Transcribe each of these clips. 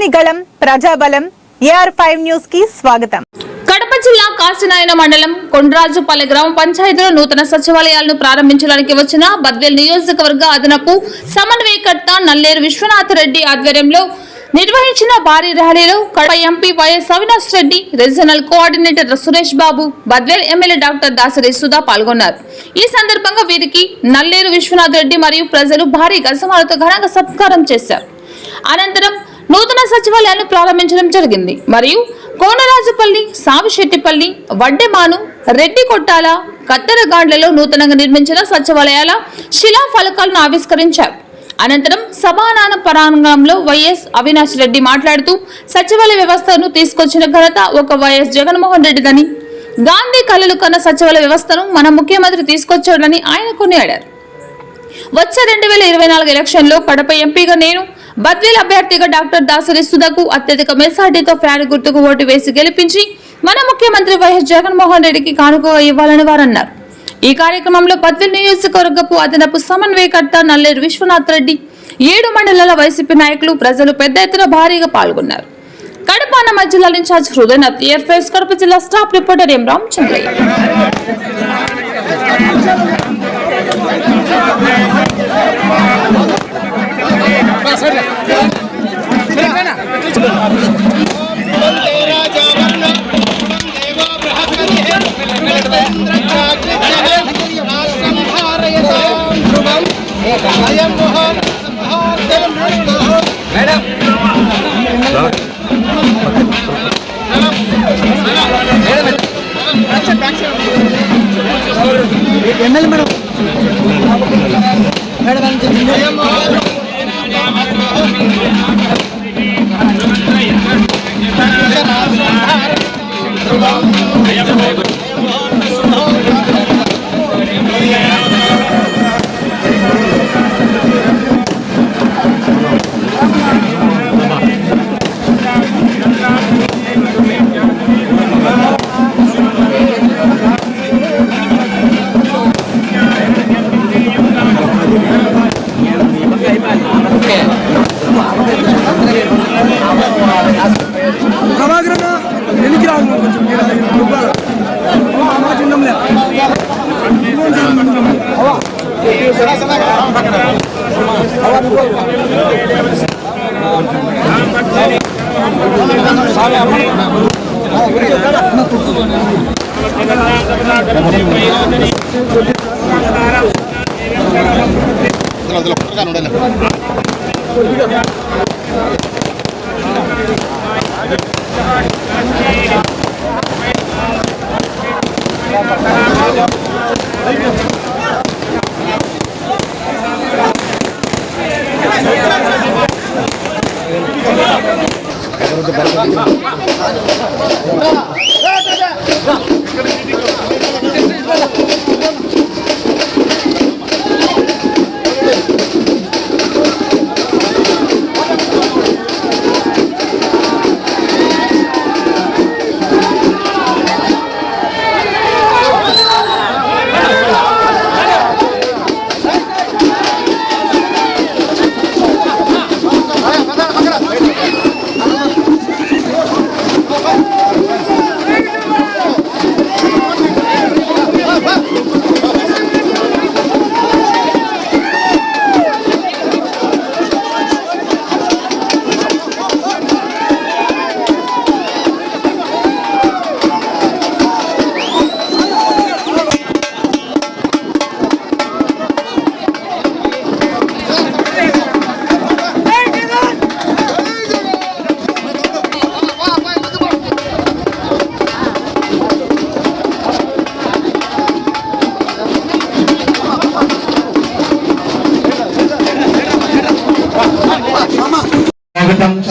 ప్రజలని గళం ప్రజాబలం AR5 news కి స్వాగతం. కడప జిల్లా కాశీనాయన మండలం కొండరాజుపల్లి గ్రామ పంచాయతీలో నూతన సచివాలయాలను ప్రారంభించడానికి వచ్చిన బద్వేల్ నియోజకవర్గ అదనపు సమన్వయకర్త నల్లేరు విశ్వనాథ్ రెడ్డి ఆధ్వర్యంలో నిర్వహించిన భారీ ర్యాలీలో Kadapa MP YS Avinash Reddy, regional coordinator Suresh Babu, Badvel MLA doctor Dasari Sudha పాల్గొన్నారు. ఈ సందర్భంగా వీరికి నల్లేరు విశ్వనాథ్ రెడ్డి మరియు ప్రజలు భారీ గజమాలతో ఘనంగా సత్కారం చేశారు. అనంతరం నూతన సచివాలయాలను ప్రారంభించడం జరిగింది. మరియు కోనరాజుపల్లి, సావిశెట్టిపల్లి, వడ్డెమాను, రెడ్డి కొట్టాల, కత్తెరగాండ్లలో నూతనంగా నిర్మించిన సచివాలయాల శిలా ఫలకాలను ఆవిష్కరించారు. అనంతరం సభానాన ప్రాంగణంలో వైఎస్ అవినాష్ రెడ్డి మాట్లాడుతూ సచివాలయ వ్యవస్థను తీసుకొచ్చిన ఘనత ఒక వైఎస్ జగన్మోహన్ రెడ్డిదని, గాంధీ కలలు కన్న సచివాలయ వ్యవస్థను మన ముఖ్యమంత్రి తీసుకొచ్చాడని ఆయన కొనియాడారు. వచ్చే 2024 ఎలక్షన్లో కడప ఎంపీగా నేను, బద్వేల్ అభ్యర్థిగా డాక్టర్ దాసరి సుధకు అత్యధిక మెజార్టీతో ఫ్యాన్ గుర్తుకు ఓటు వేసి గెలిపించి మన ముఖ్యమంత్రి వైఎస్ జగన్మోహన్ రెడ్డికి కానుకగా ఇవ్వాలని వారు అన్నారు. ఈ కార్యక్రమంలో బద్వేల్ నియోజకవర్గపు అదనపు సమన్వయకర్త నల్లేరు విశ్వనాథ్ రెడ్డి, 7 మండలాల వైసీపీ నాయకులు, ప్రజలు పెద్ద ఎత్తున భారీగా పాల్గొన్నారు. కడప అన్నమయ్య జిల్లా ఇన్ఛార్జ్ హృదయనాథ్, AR5 కడప జిల్లా స్టాఫ్ రిపోర్టర్ ఎం రామచంద్రయ్య.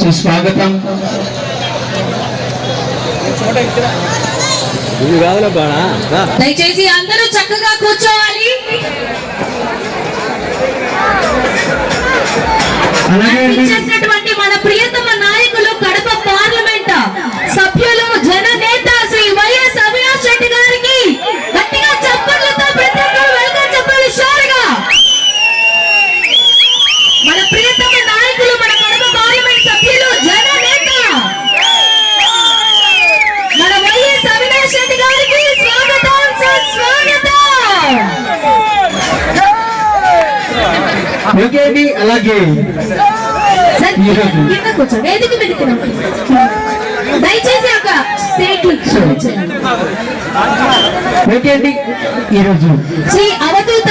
సుస్వాగతం. దయచేసి అందరూ చక్కగా కూర్చోవాలి. చేసినటువంటి మన ప్రియతమ నాయకులు, కడప పార్లమెంట్ సభ్యులు, జననేత శ్రీ వైఎస్ అవినాష్ రెడ్డి గారికి గట్టిగా చప్పట్లతో ప్రతి ఒక్కరు వెల్కమ్ చెప్పాలి. షోరుగా మన ప్రియతమ నాయకులు, మన కడప పార్లమెంట్ సభ్యులు, జననేత ఓకే అండి. అలాగే సార్, కింద కూర్చో, వేదిక మీదకి రండి. దయచేసి ఒక స్టేట్ ఓకే అండి. ఈరోజు శ్రీ అవధూత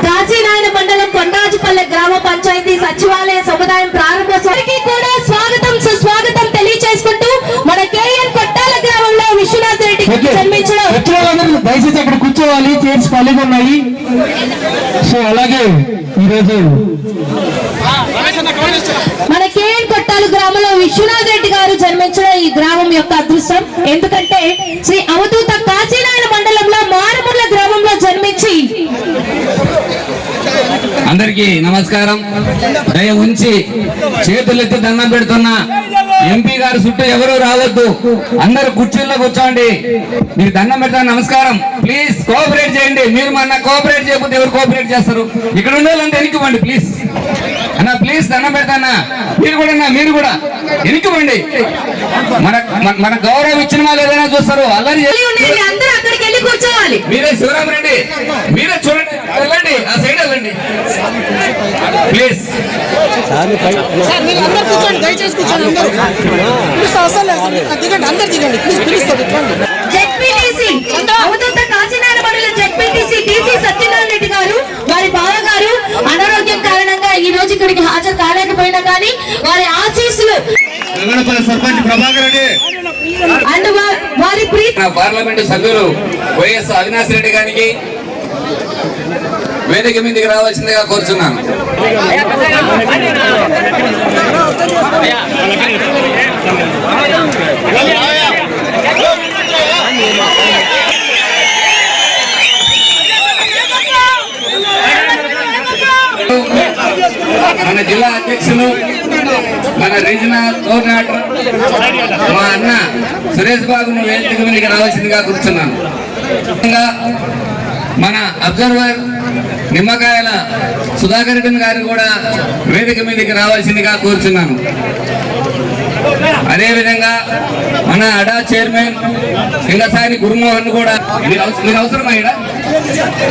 కాశీనాయన మండలం కొండరాజుపల్లె గ్రామ పంచాయతీ సచివాలయ సముదాయం ప్రారంభోత్సవానికి కూడా స్వాగతం సుస్వాగతం తెలియజేసుకుంటూ మన కేఎన్ కొట్టాల గ్రామంలో విశ్వనాథ్ రెడ్డి జన్మించడం. దయచేసి అక్కడ కూర్చోవాలి, చైర్స్ ఖాళీగా ఉన్నాయి. సో అలాగే ఈరోజు మన కేఎన్ కొట్టాల గ్రామంలో విశ్వనాథ్ రెడ్డి గారు జన్మించడం ఈ గ్రామం యొక్క అదృష్టం. ఎందుకంటే శ్రీ అవధూత కాశీనాయన మండలంలో మారుమూల గ్రామంలో జన్మించి అందరికీ నమస్కారం. దయ ఉంచి చేతులెత్తి దండం పెడుతున్నా. ఎంపీ గారు చుట్టూ ఎవరు రావద్దు, అందరూ కుర్చీల్లో కూర్చోండి. మీరు దండం పెడతా నమస్కారం. ప్లీజ్ కోఆపరేట్ చేయండి. మీరు మన కోఆపరేట్ చేయకపోతే ఎవరు కోఆపరేట్ చేస్తారు? ఇక్కడ ఉండే వాళ్ళంతా వెనక్కివ్వండి ప్లీజ్ అన్న, ప్లీజ్ దండం పెడతానా. మీరు కూడా వెనక్కివ్వండి. మన గౌరవం ఇచ్చిన వాళ్ళు ఏదైనా చూస్తారు, అల్లరి అందరూ అక్కడికి వెళ్ళి కూర్చోవాలి. మీరే శివరామరెడ్డి, మీరే చూడండి, వెళ్ళండి ఆ సైడ్ వెళ్ళండి ప్లీజ్. జెడ్పీటీసీ అవధూత కాశీనాయన మండలం జెడ్పీటీసీ టీసీ సత్యనారాయణ రెడ్డి గారు, వారి బావగారు అనారోగ్యం కారణంగా ఈ రోజు ఇక్కడికి హాజరు కాలేకపోయినా కానీ వారి ఆశీస్సులు సర్పంచ్ ప్రభాకర్ రెడ్డి అండ్ వారి పార్లమెంటు సభ్యులు వైఎస్ అవినాష్ రెడ్డి గారికి వేదిక మీదకి రావాల్సిందిగా కోరుచున్నాను. మన జిల్లా అధ్యక్షులు, మన రీజనల్ కోఆర్డినేటర్ మా అన్న సురేష్ బాబును వేదిక మీదకి రావాల్సిందిగా కూర్చున్నాను. మన అబ్జర్వర్ నిమ్మకాయల సుధాకర్ రెడ్డి గారు కూడా వేదిక మీదకి రావాల్సిందిగా కోరుచున్నాను. అదేవిధంగా మన అడా చైర్మన్ సింగసాని గురుమోహన్ కూడా మీరు అవసరమైనా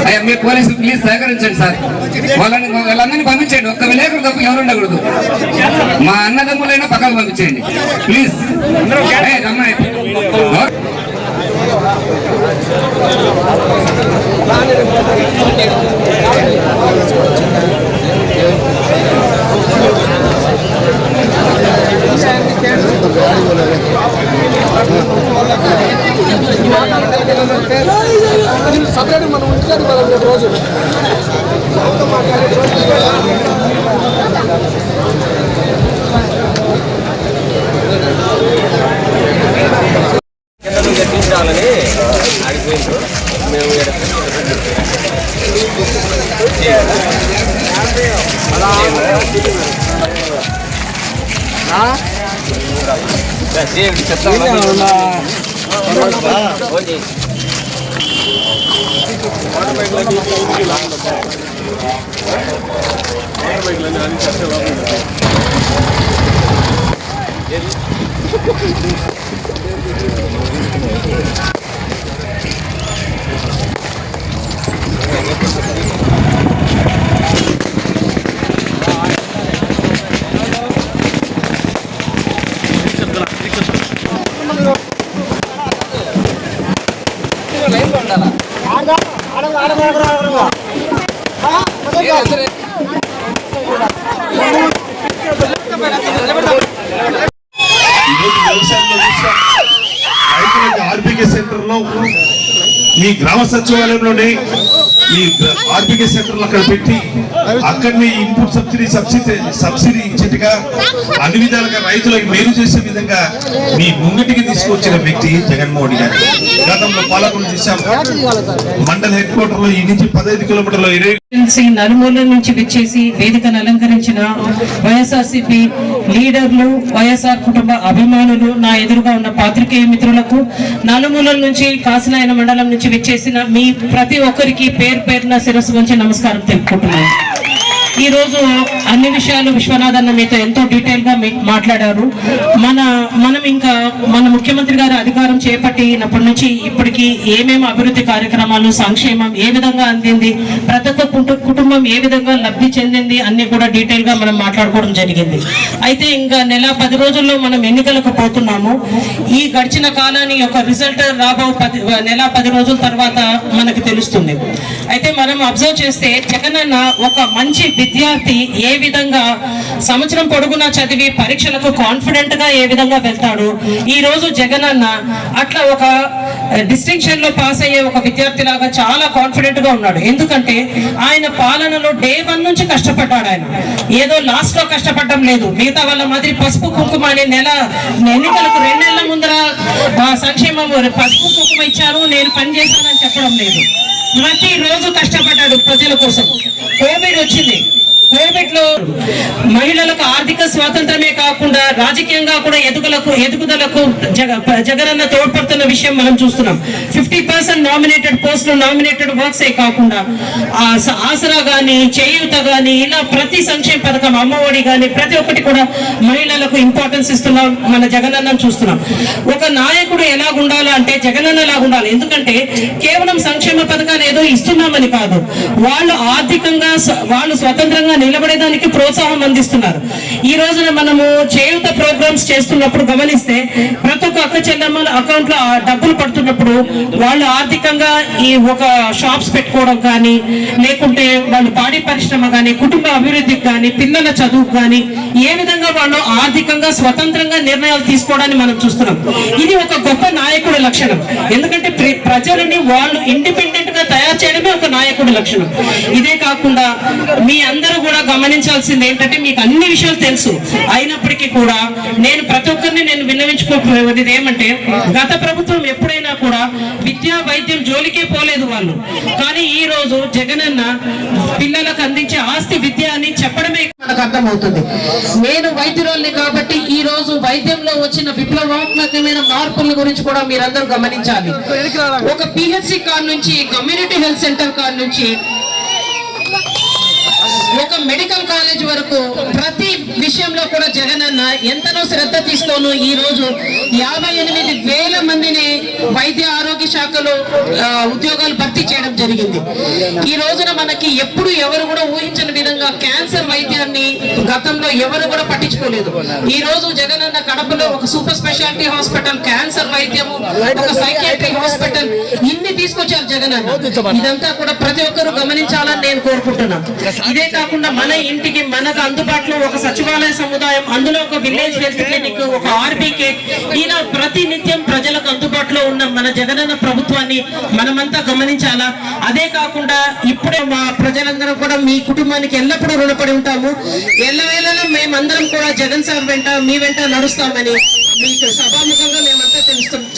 అయ్యా, మీరు పోలీసులు ప్లీజ్ సహకరించండి సార్. వాళ్ళందరినీ పంపించండి. ఒక్క విలేకరు తప్ప ఎవరు ఉండకూడదు. మా అన్నదమ్ములైనా పక్కకు పంపించండి ప్లీజ్. అమ్మాయి సపరేట్ మనం ఉంచుకోండి రోజు గట్టించాలని ఆడిపోయింది. మేము ఆర్బీకే సెంటర్ లో మీ గ్రామ సచివాలయంలోనే ఈ ఆర్బీకే సెంటర్ అక్కడ పెట్టి అక్కడనే ఇన్పుట్ సబ్సిడీ ఇచ్చేట్టుగా అన్ని విధాలుగా రైతులకు మేలు చేసే విధంగా మీ ముంగటికి తీసుకొచ్చిన వ్యక్తి జగన్మోహన్ గారు. గతంలో పాలకులు చేశాం. మండల హెడ్ క్వార్టర్ లో ఈ నుంచి 15 కిలోమీటర్ల నలుమూల నుంచి విచ్చేసి వేదికను అలంకరించిన వైఎస్ఆర్సీపీ లీడర్లు, వైఎస్ఆర్ కుటుంబ అభిమానులు, నా ఎదురుగా ఉన్న పాత్రికేయ మిత్రులకు, నలుమూలల నుంచి కాశీనాయన మండలం నుంచి విచ్చేసిన మీ ప్రతి ఒక్కరికి పేరున శిరస్సు వంచి నమస్కారం తెలుపుకుంటున్నాను. ఈ రోజు అన్ని విషయాలు విశ్వనాథ్ అన్న మీతో ఎంతో డీటెయిల్ గా మాట్లాడారు. మనం ఇంకా మన ముఖ్యమంత్రి గారు అధికారం చేపట్టినప్పటి నుంచి ఇప్పటికి ఏమేమి అభివృద్ధి కార్యక్రమాలు, సంక్షేమం ఏ విధంగా అందింది, ప్రతి ఒక్క కుటుంబం ఏ విధంగా లబ్ధి చెందింది అన్ని కూడా డీటెయిల్ గా మనం మాట్లాడుకోవడం జరిగింది. అయితే ఇంకా నెల 10 రోజుల్లో మనం ఎన్నికలకు పోతున్నాము. ఈ గడిచిన కాలాన్ని యొక్క రిజల్ట్ రాబో నెల 10 రోజుల తర్వాత మనకు తెలుస్తుంది. అయితే మనం అబ్జర్వ్ చేస్తే జగనన్న ఒక మంచి విద్యార్థి ఏ విధంగా సంవత్సరం పొడుగునా చదివి పరీక్షలకు కాన్ఫిడెంట్ గా ఏ విధంగా వెళ్తాడు, ఈ రోజు జగనన్న అట్లా ఒక డిస్టింక్షన్ లో పాస్ అయ్యే ఒక విద్యార్థి లాగా చాలా కాన్ఫిడెంట్ గా ఉన్నాడు. ఎందుకంటే ఆయన పాలనలో డే 1 నుంచి కష్టపడ్డాడు. ఆయన ఏదో లాస్ట్ లో కష్టపడడం లేదు. మిగతా వాళ్ళ మాదిరి పసుపు కుంకుమ అనే ఎన్నికలకు 2 నెలల ముందర సంక్షేమం పసుపు కుంకుమ ఇచ్చారు, నేను పని చేశానని చెప్పడం లేదు. ప్రతి రోజు కష్టపడ్డాడు ప్రజల కోసం. కోవిడ్ వచ్చింది. కోవిడ్ లో మహిళలకు ఆర్థిక స్వాతంత్రమే కాకుండా రాజకీయంగా కూడా ఎదుగుదలకు జగనన్న తోడ్పడుతున్న విషయం మనం చూస్తున్నాం. 50% నామినేటెడ్ పోస్టులు, నామినేటెడ్ వర్క్స్ ఏ కాకుండా ఆసరా గాని, చేయూత గాని, ఇలా ప్రతి సంక్షేమ పథకం, అమ్మఒడి గాని ప్రతి ఒక్కటి కూడా మహిళలకు ఇంపార్టెన్స్ ఇస్తున్నాం. మన జగనన్న చూస్తున్నాం. ఒక నాయకుడు ఎలా ఉండాలా అంటే జగనన్న ఎలా ఉండాలి. ఎందుకంటే కేవలం సంక్షేమ పథకాలు ఏదో ఇస్తున్నామని కాదు, వాళ్ళు ఆర్థికంగా వాళ్ళు స్వతంత్రంగా నిలబడేదానికి ప్రోత్సాహం అందిస్తున్నారు. ఈ రోజున మనము చేయూత ప్రోగ్రామ్స్ చేస్తున్నప్పుడు గమనిస్తే ప్రతి ఒక్క అక్క చెల్లెమ్మల అకౌంట్ లో డబ్బులు పడుతున్నప్పుడు వాళ్ళు ఆర్థికంగా ఈ ఒక షాప్స్ పెట్టుకోవడం కానీ, లేకుంటే వాళ్ళు పాడి పరిశ్రమ కానీ, కుటుంబ అభివృద్ధికి కానీ, పిల్లల చదువుకు కానీ ఏ విధంగా వాళ్ళు ఆర్థికంగా స్వతంత్రంగా నిర్ణయాలు తీసుకోవడాన్ని మనం చూస్తున్నాం. ఇది ఒక గొప్ప నాయకుడి లక్షణం. ఎందుకంటే ప్రజలని వాళ్ళు ఇండిపెండెంట్ గా తయారు చేయడమే ఒక నాయకుడి లక్షణం. ఇదే కాకుండా మీ అందరూ కూడా గమనించాల్సింది ఏంటంటే, మీకు అన్ని విషయాలు తెలుసు అయినప్పటికీ కూడా నేను ప్రతి ఒక్కరిని విన్నవించుకోలేదు ఏమంటే, గత ప్రభుత్వం ఎప్పుడైనా కూడా విద్యా వైద్యం జోలికే పోలేదు వాళ్ళు. కానీ ఈ రోజు జగనన్న పిల్లలకు అందించే ఆస్తి విద్య అని చెప్పడమే మనకు అర్థమవుతుంది. నేను వైద్యురాల్ని కాబట్టి ఈ రోజు వైద్యంలో వచ్చిన విప్లవాత్మకమైన మార్పుల గురించి కూడా మీరందరూ గమనించాలి. ఒక PHC కార్ నుంచి, కమ్యూనిటీ హెల్త్ సెంటర్ కార్ నుంచి ఒక మెడికల్ కాలేజ్ వరకు ప్రతి విషయంలో కూడా జగనన్న ఎంతనో శ్రద్ధ తీసుకోను ఈ రోజు 58,000 మందిని వైద్య ఆరోగ్య శాఖలో ఉద్యోగాలు భర్తీ చేయడం జరిగింది. ఈ రోజున మనకి ఎప్పుడు ఎవరు కూడా ఊహించని విధంగా క్యాన్సర్ వైద్యాన్ని గతంలో ఎవరు కూడా పట్టించుకోలేదు. ఈ రోజు జగనన్న కడపలో ఒక సూపర్ స్పెషాలిటీ హాస్పిటల్, క్యాన్సర్ వైద్యము, ఒక సైకియాట్రిక్ హాస్పిటల్, ఇన్ని తీసుకొచ్చారు జగనన్న. ఇదంతా కూడా ప్రతి ఒక్కరు గమనించాలని నేను కోరుకుంటున్నాను. ఇదే కాకుండా మన ఇంటికి మనకు అందుబాటులో ఒక సచివాలయ సముదాయం, అందులో ఒక విలేజ్ హెల్త్ క్లినిక్, ఒక RBK, ఇలా ప్రతి నిత్యం ప్రజలకు అందుబాటులో ఉన్న మన జగనన్న ప్రభుత్వాన్ని మనమంతా గమనించాలా. అదే కాకుండా ఇప్పుడే మా ప్రజలందరూ కూడా మీ కుటుంబానికి ఎల్లప్పుడూ రుణపడి ఉంటాము. ఎల్లవేళలా మేమందరం కూడా జగన్ సార్ వెంట, మీ వెంట నడుస్తామని మీకు సభాముఖంగా మేమంతా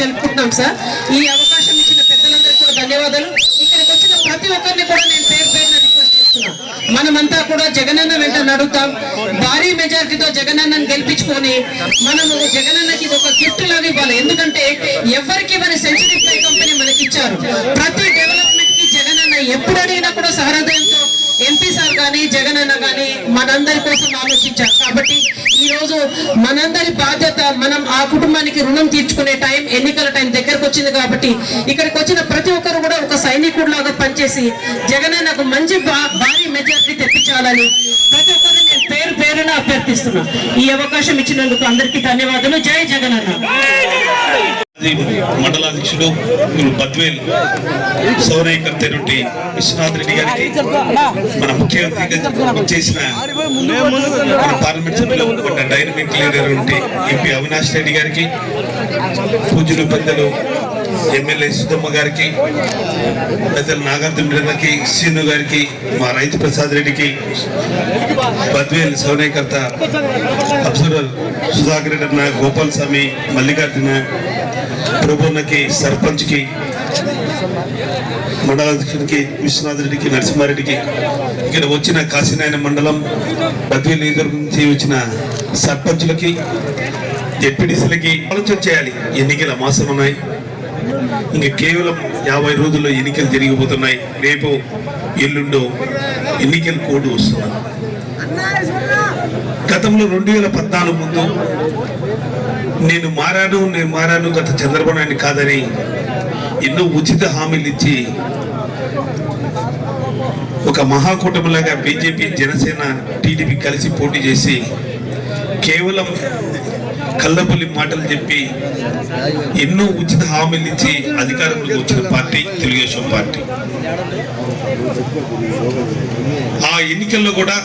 తెలుపుకుంటున్నాం సార్. ఈ అవకాశం ఇచ్చిన పెద్దలందరికీ కూడా ధన్యవాదాలు. ఇక్కడికి వచ్చిన ప్రతి ఒక్కరిని కూడా నేను పేరు పేరున రిక్వెస్ట్ చేస్తున్నాను, మనమంతా కూడా జగనన్న వెంట నడుద్దాం. భారీ మెజారిటీతో జగనన్నను గెలిపించుకొని మనము జగనన్నకి ఒక గిఫ్ట్ లాగా ఇవ్వాలి. ఎందుకంటే ఎవరికి మన సెంచరీ ఫ్లై కంపెనీ మనకి ఇచ్చారు. ప్రతి డెవలప్మెంట్ కి జగనన్న ఎప్పుడు అడిగినా కూడా సహృదయంతో MP సార్ కానీ, జగనన్న కానీ మనందరి కోసం ఆలోచించారు. కాబట్టి ఈ రోజు మనందరి బాధ్యత, మనం ఆ కుటుంబానికి రుణం తీర్చుకునే టైం, ఎన్నికల టైం దగ్గరకు వచ్చింది. కాబట్టి ఇక్కడికి వచ్చిన ప్రతి ఒక్కరు కూడా ఒక సైనికుడు లాగా పనిచేసి జగనన్నకు మంచి భారీ మెజారిటీ తెప్పించాలని ప్రతి ఒక్కరిని నేను పేరు పేరున అభ్యర్థిస్తున్నా. ఈ అవకాశం ఇచ్చినందుకు అందరికీ ధన్యవాదాలు. జై జగనన్న. మండలాధ్యక్షుడు బద్వేల్ సౌరయ్యకర్త విశ్వనాథ్ రెడ్డి గారికి, మన ముఖ్యమంత్రిగా చేసిన మన పార్లమెంట్ సభ్యులు dynamic leader MP Avinash Reddy గారికి, పూజలు పెద్దలు ఎమ్మెల్యే సుధమ్మ గారికి, పెద్దలు నాగార్జునకి, శ్రీను గారికి, మా రైతు ప్రసాద్ రెడ్డికి, బద్వేల్ సౌరయ్యకర్త అబ్జర్వర్ సుధాకర్ రెడ్డి అన్న, గోపాల్ స్వామి, మల్లికార్జున, ప్రభున్నకి, సర్పంచ్ కి, మండలాధ్యక్షుడికి విశ్వనాథ్ రెడ్డికి, నరసింహారెడ్డికి, ఇక్కడ వచ్చిన కాశీనాయన మండలం బద్వేల్ నియోజకవర్గం నుంచి వచ్చిన సర్పంచులకి, జెడ్పీటీసీలకి ఆలోచన చేయాలి. ఎన్నికల మాసం ఉన్నాయి, ఇంకా కేవలం 50 రోజుల్లో ఎన్నికలు జరిగిపోతున్నాయి. రేపు ఎల్లుండో ఎన్నికల కోడ్ వస్తుంది. గతంలో 2014 ముందు నేను మారాను గత చంద్రబాబు నాయుడు కాదని ఎన్నో ఉచిత హామీలు ఇచ్చి ఒక మహాకూటమిలాగా బీజేపీ, జనసేన, టీడీపీ కలిసి పోటీ చేసి కేవలం కల్లపల్లి మాటలు చెప్పి ఎన్నో ఉచిత హామీలు ఇచ్చి అధికారంలోకి వచ్చిన పార్టీ తెలుగుదేశం పార్టీ. ఆ ఎన్నికల్లో కూడా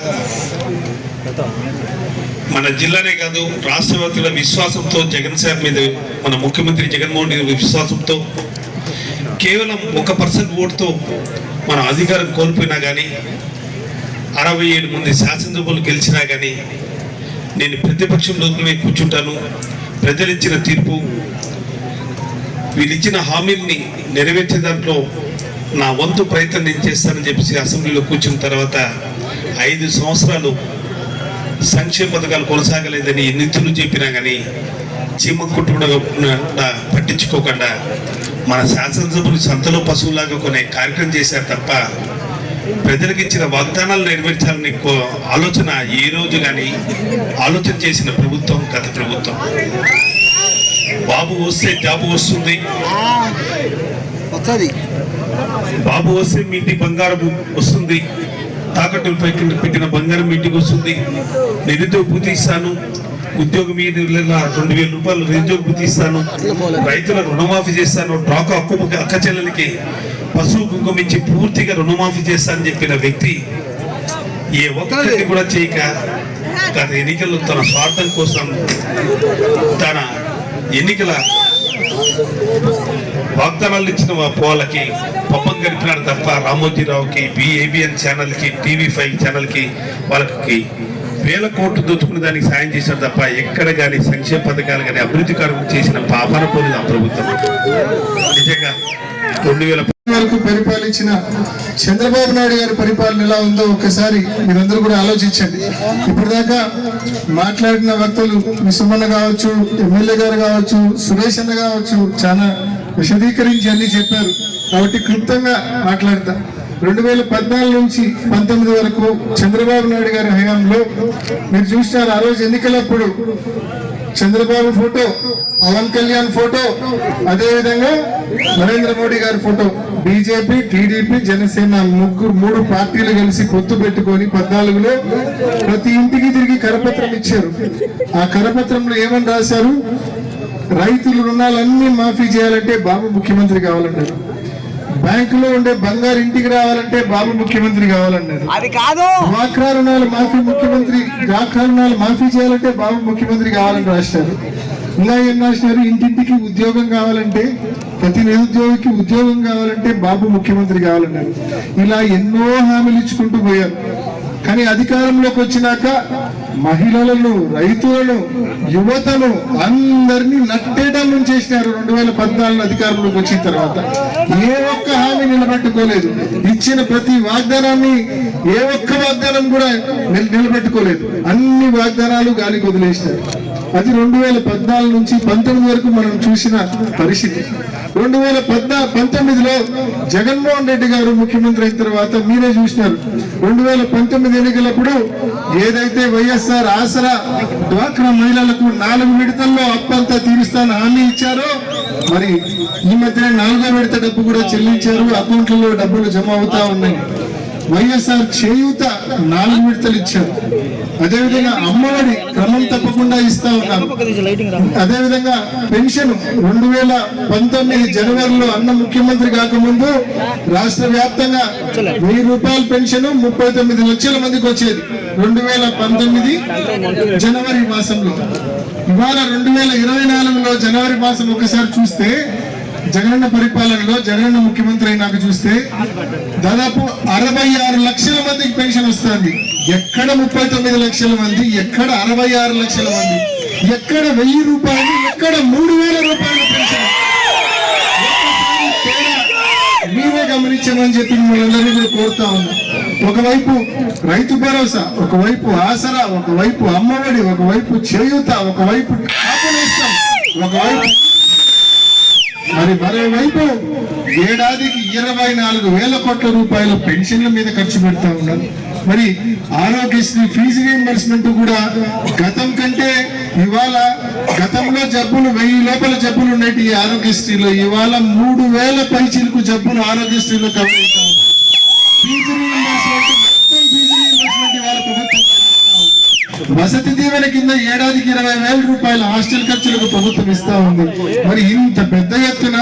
మన జిల్లానే కాదు రాష్ట్ర వ్యాప్తంగా విశ్వాసంతో జగన్ సార్ మీద, మన ముఖ్యమంత్రి జగన్మోహన్ రెడ్డి విశ్వాసంతో కేవలం 1% ఓటుతో మన అధికారం కోల్పోయినా కానీ 67 మంది శాసనసభ్యులు గెలిచినా కానీ నేను ప్రతిపక్షంలోనే కూర్చుంటాను. ప్రజలు ఇచ్చిన తీర్పు, వీళ్ళిచ్చిన హామీల్ని నెరవేర్చే దాంట్లో నా వంతు ప్రయత్నం నేను చేస్తానని చెప్పేసి అసెంబ్లీలో కూర్చున్న తర్వాత 5 సంవత్సరాలు సంక్షేమ పథకాలు కొనసాగలేదని నిధులు చెప్పినా కానీ చీమ కుట్టుకుండా పట్టించుకోకుండా మన శాసనసభ్యులు సంతలో పశువులాగా కొనే కార్యక్రమం చేశారు తప్ప ప్రజలకు ఇచ్చిన వాగ్దానాలు నెరవేర్చాలని ఆలోచన ఏ రోజు కానీ ఆలోచన చేసిన ప్రభుత్వం గత ప్రభుత్వం. బాబు వస్తే జాబు వస్తుంది, బాబు వస్తే మీ ఇంటి బంగారం వస్తుంది, తాకట్టుపై పెట్టిన బంగారం ఇంటికి వస్తుంది, నిరుద్యోగ భృతి ఇస్తాను, ఉద్యోగం మీద 2,000 రూపాయలు నిరుద్యోగ భృతి ఇస్తాను, రైతుల రుణమాఫీ చేస్తాను, డ్రాకా అక్క చెల్లెలకి పశువు కుంకుమ ఇచ్చి పూర్తిగా రుణమాఫీ చేస్తానని చెప్పిన వ్యక్తి ఏ ఒక్కటి కూడా చేయక గత ఎన్నికల్లో తన స్వార్థం కోసం తన ఎన్నికల వాగ్దానాలు ఇచ్చిన వాళ్ళకి పప్పం గడిపినాడు తప్ప రామోజీరావుకి, ఏబిఎన్ ఛానల్కి, TV5 ఛానల్కి వాళ్ళకి 1000 కోట్లు దోచుకునే దానికి సాయం చేశారు తప్ప ఎక్కడ కానీ సంక్షేమ పథకాలు కానీ అభివృద్ధి కార్యక్రమం చేసిన పాపన పోలేదు ఆ ప్రభుత్వం. నిజంగా 2000 వరకు పరిపాలించిన చంద్రబాబు నాయుడు గారి పరిపాలన ఎలా ఉందో ఒకసారి మీరందరూ కూడా ఆలోచించండి. ఇప్పటిదాకా మాట్లాడిన వక్తలు సుమన్న కావచ్చు, ఎమ్మెల్యే గారు కావచ్చు, సురేష్ అన్న కావచ్చు, చాలా విశదీకరించి అన్ని చెప్పారు కాబట్టి క్లుప్తంగా మాట్లాడతా. 2014 నుంచి 19 వరకు చంద్రబాబు నాయుడు గారి హయాంలో మీరు చూసినారు. ఆ రోజు ఎన్నికలప్పుడు చంద్రబాబు ఫోటో, పవన్ కళ్యాణ్ ఫోటో, అదేవిధంగా నరేంద్ర మోడీ గారి ఫోటో, బీజేపీ, టీడీపీ, జనసేన 3 పార్టీలు కలిసి పొత్తు పెట్టుకొని 14లో ప్రతి ఇంటికి తిరిగి కరపత్రం ఇచ్చారు. ఆ కరపత్రంలో ఏమని రాశారు? రైతుల రుణాలన్నీ మాఫీ చేయాలంటే బాబు ముఖ్యమంత్రి కావాలన్నారు. బ్యాంకులో ఉండే బంగారు ఇంటికి రావాలంటే బాబు ముఖ్యమంత్రి కావాలన్నారు. అది కాదు డ్వాక్రా రుణాలు మాఫీ చేయాలంటే బాబు ముఖ్యమంత్రి కావాలని రాశారు. ఇలా ఏం రాసినారు? ఇంటింటికి ఉద్యోగం కావాలంటే, ప్రతి నిరుద్యోగికి ఉద్యోగం కావాలంటే బాబు ముఖ్యమంత్రి కావాలన్నారు. ఇలా ఎన్నో హామీలు ఇచ్చుకుంటూ పోయారు. కానీ అధికారంలోకి వచ్చినాక మహిళలను, రైతులను, యువతను అందరినీ నట్టేయడం చేసినారు. 2014 అధికారంలోకి వచ్చిన తర్వాత ఏ ఒక్క హామీ నిలబెట్టుకోలేదు. ఇచ్చిన ప్రతి వాగ్దానాన్ని ఏ ఒక్క వాగ్దానం కూడా నిలబెట్టుకోలేదు. అన్ని వాగ్దానాలు గాలికి వదిలేసినారు. అది 2014 నుంచి 19 వరకు మనం చూసిన పరిస్థితి. 2019లో జగన్మోహన్ రెడ్డి గారు ముఖ్యమంత్రి అయిన తర్వాత మీరే చూసినారు. 2019 ఎన్నికలప్పుడు ఏదైతే వైఎస్ఆర్ ఆసరా డ్వాక్రా మహిళలకు 4 విడతల్లో అప్పంతా తీరుస్తాను హామీ ఇచ్చారో, మరి ఈ మధ్య 4వ విడత డబ్బు కూడా చెల్లించారు. అకౌంట్లలో డబ్బులు జమ అవుతా ఉన్నాయి. వైఎస్ఆర్ చేయూత 4 విడతలు ఇచ్చారు. అదేవిధంగా అమ్మఒడి క్రమం తప్పకుండా ఇస్తా ఉన్నారు. అదేవిధంగా పెన్షన్ 2019 జనవరిలో అన్న ముఖ్యమంత్రి కాకముందు రాష్ట్ర వ్యాప్తంగా 1000 రూపాయల పెన్షన్ 39 లక్షల మందికి వచ్చేది 2019 జనవరి మాసంలో. ఇవాళ 2024లో జనవరి మాసం ఒకసారి చూస్తే, జగనన్న పరిపాలనలో జగనన్న ముఖ్యమంత్రి అయినాక చూస్తే దాదాపు 66 లక్షల మందికి పెన్షన్ వస్తుంది. ఎక్కడ 39 లక్షల మంది, ఎక్కడ 66 లక్షల మంది, ఎక్కడ 1000 రూపాయలు, ఎక్కడ 3000 రూపాయల పెన్షన్. మీరే గమనించమని చెప్పి మిమ్మల్ని కూడా కోరుతా ఉన్నాం. ఒకవైపు రైతు భరోసా, ఒకవైపు ఆసరా, ఒకవైపు అమ్మఒడి, ఒకవైపు చేయూత, ఒకవైపు కాపునేస్తం, ఒకవైపు మరి మరోవైపు ఏడాదికి 24,000 కోట్ల రూపాయల పెన్షన్ల మీద ఖర్చు పెడతా ఉన్నారు. మరి ఆరోగ్యశ్రీ ఫీజు రీయింబర్స్మెంట్ కూడా గతం కంటే ఇవాళ గతంలో జబ్బులు 1000 లోపల జబ్బులు ఉన్నాయి ఈ ఆరోగ్యశ్రీలో, ఇవాళ 3000 పైచిలకు జబ్బులు ఆరోగ్యశ్రీలో కవర్ అవుతాం. ఫీజు రీయింబర్స్మెంట్ ఇవాళ ప్రభుత్వం వసతి దీవెన కింద ఏడాదికి 20,000 రూపాయల హాస్టల్ ఖర్చులకు ప్రభుత్వం ఇస్తా ఉంది. మరి ఇంత పెద్ద ఎత్తున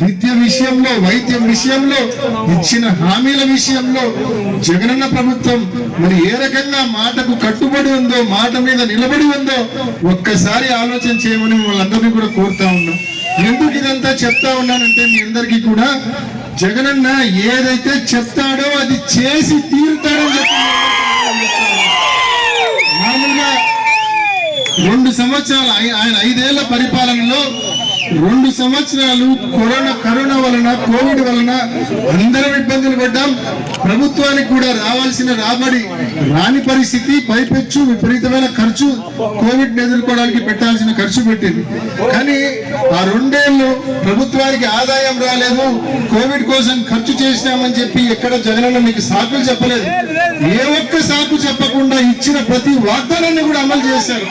విద్య విషయంలో, వైద్యం విషయంలో, ఇచ్చిన హామీల విషయంలో జగనన్న ప్రభుత్వం మరి ఏ రకంగా మాటకు కట్టుబడి ఉందో, మాట మీద నిలబడి ఉందో ఒక్కసారి ఆలోచన చేయమని వాళ్ళందరినీ కూడా కోరుతా ఉన్నాం. ఎందుకు ఇదంతా చెప్తా ఉన్నానంటే మీ అందరికీ కూడా జగనన్న ఏదైతే చెప్తాడో అది చేసి తీరుతాడని చెప్పి మామూలుగా 2 సంవత్సరాలు ఆయన 5 ఏళ్ల పరిపాలనలో 2 సంవత్సరాలు కరోనా వలన, కోవిడ్ వలన అందరం ఇబ్బందులు పడ్డాం. ప్రభుత్వానికి కూడా రావాల్సిన రాబడి రాని పరిస్థితి, పైపెచ్చు విపరీతమైన ఖర్చు, కోవిడ్ ని ఎదుర్కోవడానికి పెట్టాల్సిన ఖర్చు పెట్టింది. కానీ ఆ 2 ఏళ్ళు ప్రభుత్వానికి ఆదాయం రాలేదు, కోవిడ్ కోసం ఖర్చు చేసినామని చెప్పి ఎక్కడ జగనన్న మీకు సాకులు చెప్పలేదు. ఏ ఒక్క సాకు చెప్పకుండా ఇచ్చిన ప్రతి వాగ్దానాన్ని కూడా అమలు చేశారు.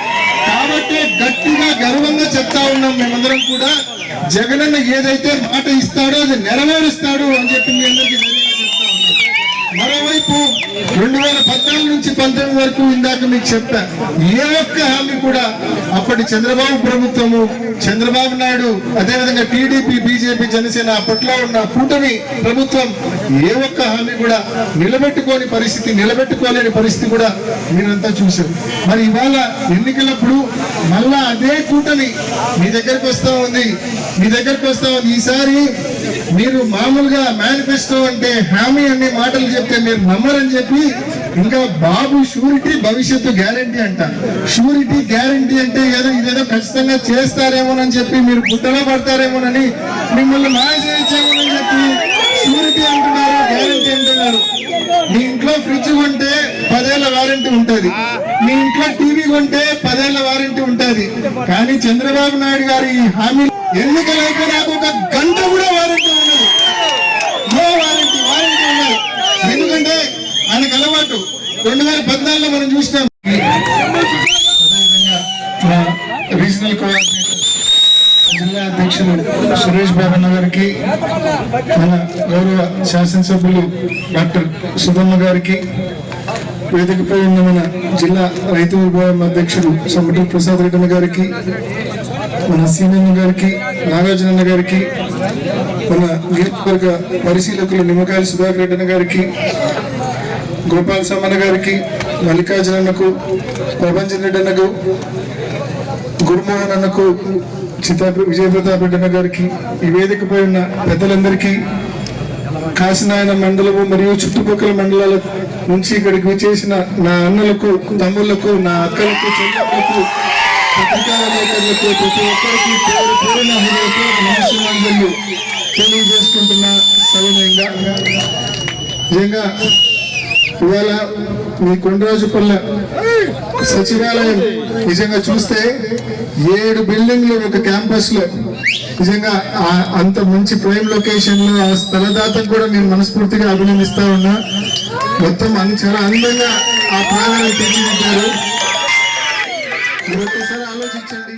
కాబట్టి గట్టిగా గర్వంగా చెప్తా ఉన్నాం మేమందరం కూడా, జగనన్న ఏదైతే మాట ఇస్తాడో అది నెరవేరుస్తాడు అని చెప్పి మీ అందరికీ ధైర్యంగా చెప్తా ఉన్నాం. మరోవైపు 2014 నుంచి 19 వరకు ఇందాక మీకు చెప్పా, ఏ ఒక్క హామీ కూడా అప్పటి చంద్రబాబు ప్రభుత్వము, చంద్రబాబు నాయుడు, అదేవిధంగా టీడీపీ, బీజేపీ, జనసేన అప్పట్లో ఉన్న కూటమి ప్రభుత్వం ఏ ఒక్క హామీ కూడా నిలబెట్టుకోలేని పరిస్థితి కూడా మీరంతా చూశారు. మరి ఇవాళ ఎన్నికలప్పుడు మళ్ళా అదే కూటమి మీ దగ్గరకు వస్తా ఉంది. ఈసారి మీరు మామూలుగా మేనిఫెస్టో అంటే హామీ అనే మాటలు చెప్తే మీరు నమ్మరని చెప్పి ఇంకా బాబు షూరిటీ భవిష్యత్తు గ్యారంటీ అంట. షూరిటీ గ్యారంటీ అంటే ఇదేదో ఖచ్చితంగా చేస్తారేమోనని చెప్పి మీరు గుట్టలో పడతారేమోనని, మిమ్మల్ని మాయ చేయొచ్చేమోనని చెప్పి షూరిటీ అంటున్నారు, గ్యారంటీ అంటున్నారు. మీ ఇంట్లో ఫ్రిడ్జ్ కొంటే 10 ఏళ్ల వారంటీ ఉంటుంది, మీ ఇంట్లో టీవీ కొంటే 10 ఏళ్ల వారంటీ ఉంటుంది. కానీ చంద్రబాబు నాయుడు గారు ఈ హామీ ఎన్నికలైతే నాకు 1 గంట కూడా వారంటీ ఉండదు, నో వారంటీ ఉండదు. ఎందుకంటే ఆయనకు అలవాటు. 2014లో మనం చూసినాం. అదేవిధంగా రీజనల్ కోఆర్డినేటర్ జిల్లా అధ్యక్షులు సురేష్ బాబన్న గారికి, మన గౌరవ శాసనసభ్యులు డాక్టర్ సుధమ్మ గారికి, వేదికపై ఉన్న మన జిల్లా రైతు విభాగం అధ్యక్షుడు సమ్మటి ప్రసాద్ రెడ్డి గారికి, మన సీనన్న గారికి, నాగార్జున గారికి, మన నియోజకవర్గ పరిశీలకులు నిమ్మకాయల సుధాకర్ రెడ్డి గారికి, గోపాల్ సమ్మన్న గారికి, మల్లికార్జునకు, ప్రభంజన్ రెడ్డి అన్నకు, గురుమోహన్ అన్నకు, విజయప్రతాప్ రెడ్డి గారికి, ఈ వేదికపై ఉన్న పెద్దలందరికీ, కాశీనాయన మండలము మరియు చుట్టుపక్కల మండలాల నుంచి ఇక్కడికి విచ్చేసిన నా అన్నలకు, తమ్ముళ్లకు, నా అక్కలకు, చెల్లెళ్లకు, పత్రికా విలేకరులకు, ప్రతి ఒక్కరికి పూర్ణ హృదయపు తెలియజేసుకుంటున్నా సవినయంగా. నిజంగా ఇవాళ మీ కొండరాజుపల్లె సచివాలయం నిజంగా చూస్తే 7 బిల్డింగ్లు ఒక క్యాంపస్ లో, నిజంగా అంత మంచి ప్రైమ్ లొకేషన్ లో ఆ స్థలదాతను కూడా నేను మనస్ఫూర్తిగా అభినందిస్తా ఉన్నా. మొత్తం చాలా అందంగా ఆ ప్రాంతాన్ని తీర్చిదిద్దారు. ఒక్కసారి ఆలోచించండి.